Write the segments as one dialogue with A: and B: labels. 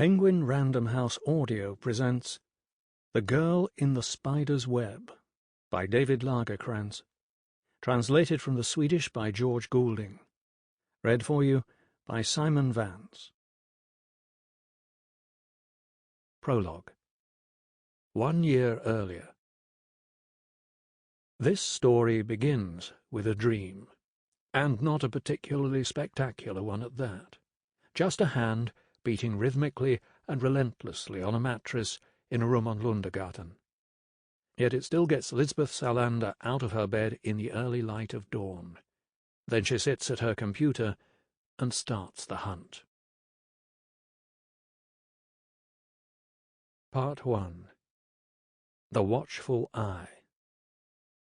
A: Penguin Random House Audio presents The Girl in the Spider's Web by David Lagercrantz, translated from the Swedish by George Goulding, read for you by Simon Vance. Prologue. 1 year earlier. This story begins with a dream, and not a particularly spectacular one at that. Just a hand beating rhythmically and relentlessly on a mattress in a room on Lundergatan. Yet it still gets Lisbeth Salander out of her bed in the early light of dawn. Then she sits at her computer and starts the hunt. Part 1. The Watchful Eye.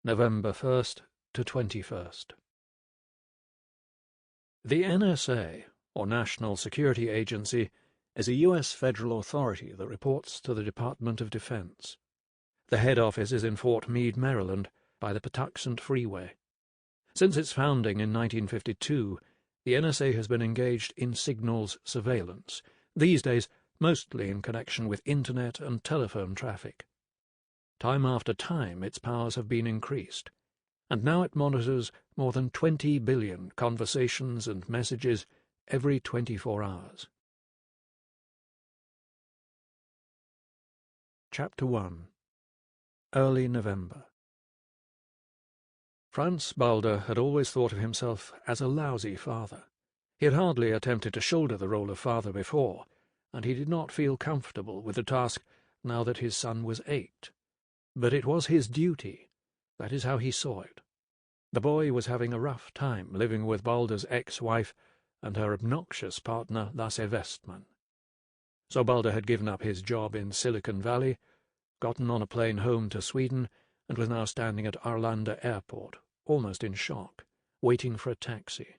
A: November 1st to 21st. The NSA, or National Security Agency, is a U.S. federal authority that reports to the Department of Defense. The head office is in Fort Meade, Maryland, by the Patuxent Freeway. Since its founding in 1952, the NSA has been engaged in signals surveillance, these days mostly in connection with Internet and telephone traffic. Time after time its powers have been increased, and now it monitors more than 20 billion conversations and messages every 24 hours. Chapter 1. Early November. Franz Balder had always thought of himself as a lousy father. He had hardly attempted to shoulder the role of father before, and he did not feel comfortable with the task now that his son was 8. But it was his duty. That is how he saw it. The boy was having a rough time living with Balder's ex-wife and her obnoxious partner Lasse Westman. So Balder had given up his job in Silicon Valley, gotten on a plane home to Sweden, and was now standing at Arlanda Airport, almost in shock, waiting for a taxi.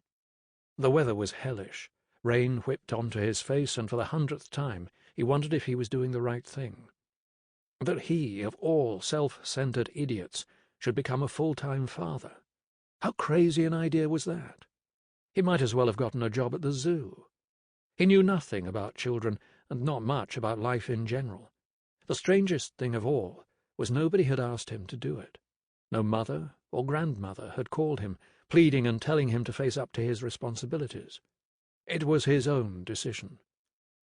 A: The weather was hellish. Rain whipped onto his face, and for the 100th time he wondered if he was doing the right thing. That he, of all self-centered idiots, should become a full-time father. How crazy an idea was that? He might as well have gotten a job at the zoo. He knew nothing about children, and not much about life in general. The strangest thing of all was nobody had asked him to do it. No mother or grandmother had called him, pleading and telling him to face up to his responsibilities. It was his own decision.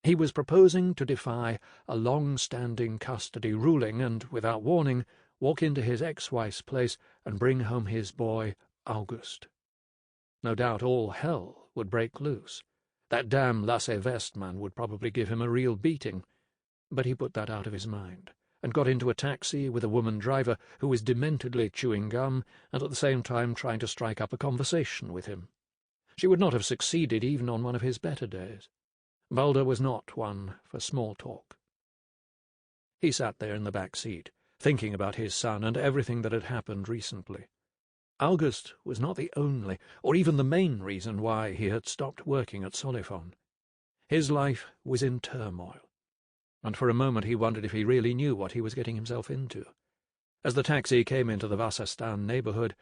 A: He was proposing to defy a long-standing custody ruling and, without warning, walk into his ex-wife's place and bring home his boy, August. No doubt all hell would break loose. That damn Lasse Westman would probably give him a real beating, but he put that out of his mind, and got into a taxi with a woman driver who was dementedly chewing gum and at the same time trying to strike up a conversation with him. She would not have succeeded even on one of his better days. Balder was not one for small talk. He sat there in the back seat, thinking about his son and everything that had happened recently. August was not the only, or even the main reason why he had stopped working at Solifon. His life was in turmoil, and for a moment he wondered if he really knew what he was getting himself into. As the taxi came into the Vasastan neighborhood,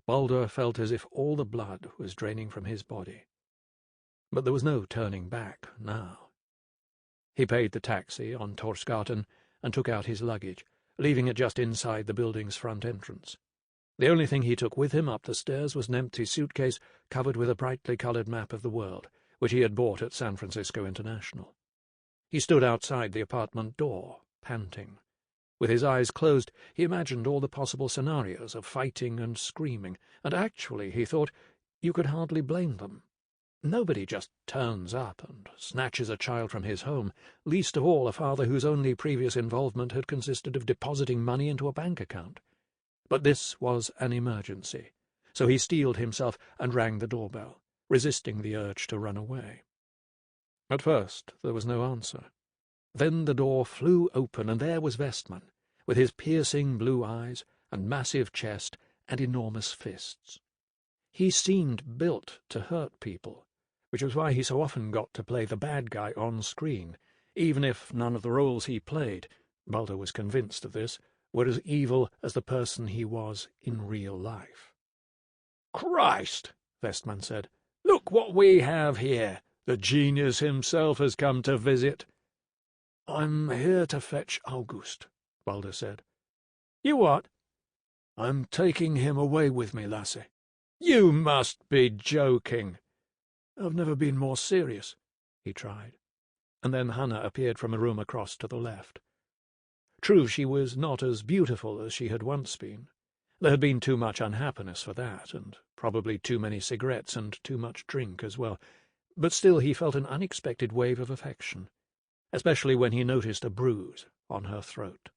A: Balder felt as if all the blood was draining from his body. But there was no turning back now. He paid the taxi on Torsgatan and took out his luggage, leaving it just inside the building's front entrance. The only thing he took with him up the stairs was an empty suitcase covered with a brightly coloured map of the world, which he had bought at San Francisco International. He stood outside the apartment door, panting. With his eyes closed, he imagined all the possible scenarios of fighting and screaming, and actually, he thought, you could hardly blame them. Nobody just turns up and snatches a child from his home, least of all a father whose only previous involvement had consisted of depositing money into a bank account. But this was an emergency, so he steeled himself and rang the doorbell, resisting the urge to run away. At first there was no answer. Then the door flew open, and there was Westman, with his piercing blue eyes and massive chest and enormous fists. He seemed built to hurt people, which was why he so often got to play the bad guy on screen, even if none of the roles he played, Balder was convinced of this, were as evil as the person he was in real life. "Christ!" Westman said. "Look what we have here! The genius himself has come to visit." "I'm here to fetch August," Balder said. "You what?" "I'm taking him away with me, lassie." "You must be joking." "I've never been more serious," he tried. And then Hannah appeared from a room across to the left. True, she was not as beautiful as she had once been. There had been too much unhappiness for that, and probably too many cigarettes and too much drink as well. But still he felt an unexpected wave of affection, especially when he noticed a bruise on her throat.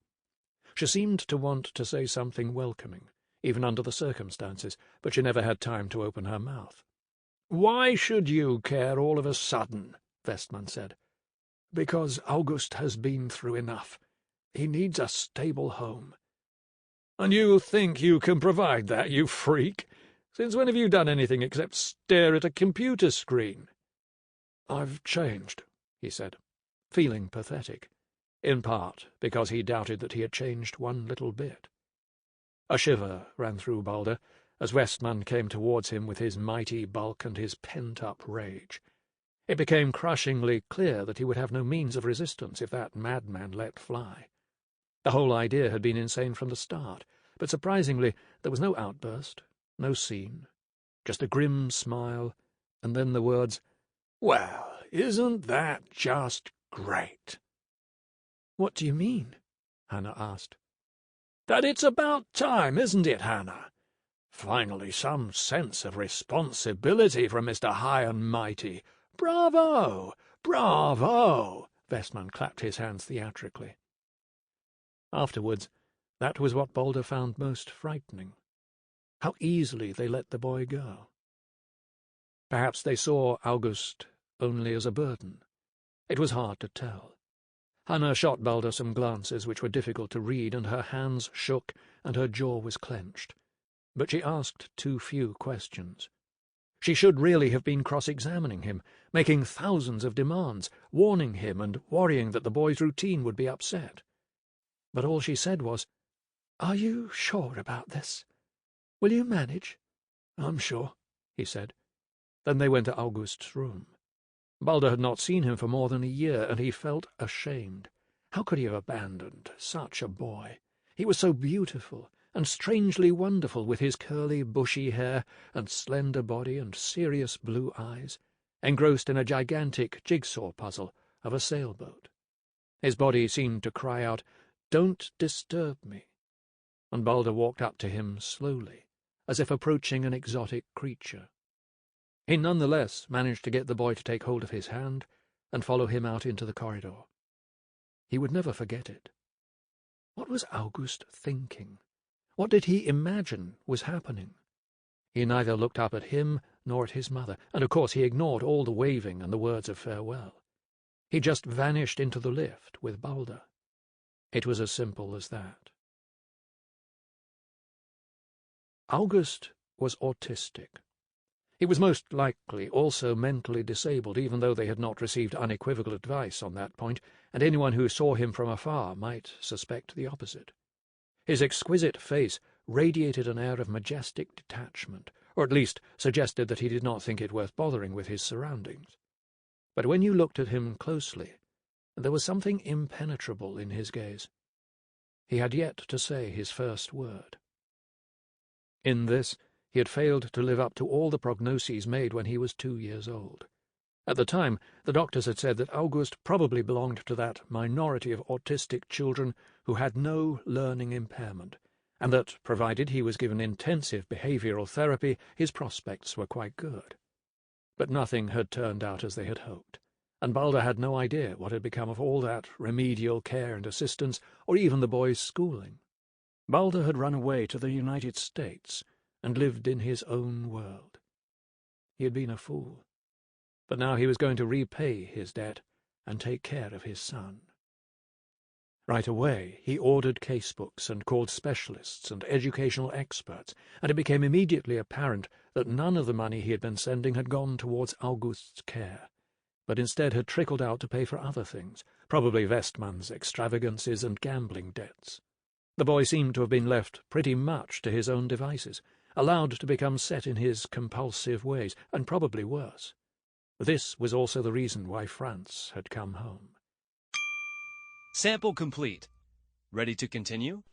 A: She seemed to want to say something welcoming, even under the circumstances, but she never had time to open her mouth. "Why should you care all of a sudden?" Westman said. "Because August has been through enough. He needs a stable home." "And you think you can provide that, you freak? Since when have you done anything except stare at a computer screen?" "I've changed," he said, feeling pathetic, in part because he doubted that he had changed one little bit. A shiver ran through Balder as Westman came towards him with his mighty bulk and his pent-up rage. It became crushingly clear that he would have no means of resistance if that madman let fly. The whole idea had been insane from the start, but surprisingly there was no outburst, no scene, just a grim smile, and then the words, "Well, isn't that just great?" "What do you mean?" Hannah asked. "That it's about time, isn't it, Hannah? Finally some sense of responsibility from Mr. High and Mighty. Bravo! Bravo!" Westman clapped his hands theatrically. Afterwards, that was what Balder found most frightening. How easily they let the boy go. Perhaps they saw August only as a burden. It was hard to tell. Hannah shot Balder some glances which were difficult to read, and her hands shook and her jaw was clenched. But she asked too few questions. She should really have been cross-examining him, making thousands of demands, warning him and worrying that the boy's routine would be upset. But all she said was, "Are you sure about this? Will you manage?" "I'm sure," he said. Then they went to August's room. Balder had not seen him for more than a year, and he felt ashamed. How could he have abandoned such a boy? He was so beautiful and strangely wonderful, with his curly, bushy hair and slender body and serious blue eyes, engrossed in a gigantic jigsaw puzzle of a sailboat. His body seemed to cry out, "Don't disturb me," and Balder walked up to him slowly, as if approaching an exotic creature. He nonetheless managed to get the boy to take hold of his hand and follow him out into the corridor. He would never forget it. What was August thinking? What did he imagine was happening? He neither looked up at him nor at his mother, and of course he ignored all the waving and the words of farewell. He just vanished into the lift with Balder. It was as simple as that. August was autistic. He was most likely also mentally disabled, even though they had not received unequivocal advice on that point, and anyone who saw him from afar might suspect the opposite. His exquisite face radiated an air of majestic detachment, or at least suggested that he did not think it worth bothering with his surroundings. But when you looked at him closely, there was something impenetrable in his gaze. He had yet to say his first word. In this, he had failed to live up to all the prognoses made when he was 2 years old. At the time, the doctors had said that August probably belonged to that minority of autistic children who had no learning impairment, and that, provided he was given intensive behavioral therapy, his prospects were quite good. But nothing had turned out as they had hoped, and Balder had no idea what had become of all that remedial care and assistance, or even the boy's schooling. Balder had run away to the United States and lived in his own world. He had been a fool, but now he was going to repay his debt and take care of his son. Right away, he ordered casebooks and called specialists and educational experts, and it became immediately apparent that none of the money he had been sending had gone towards August's care, but instead had trickled out to pay for other things, probably Westman's extravagances and gambling debts. The boy seemed to have been left pretty much to his own devices, allowed to become set in his compulsive ways, and probably worse. This was also the reason why France had come home.
B: Sample complete. Ready to continue?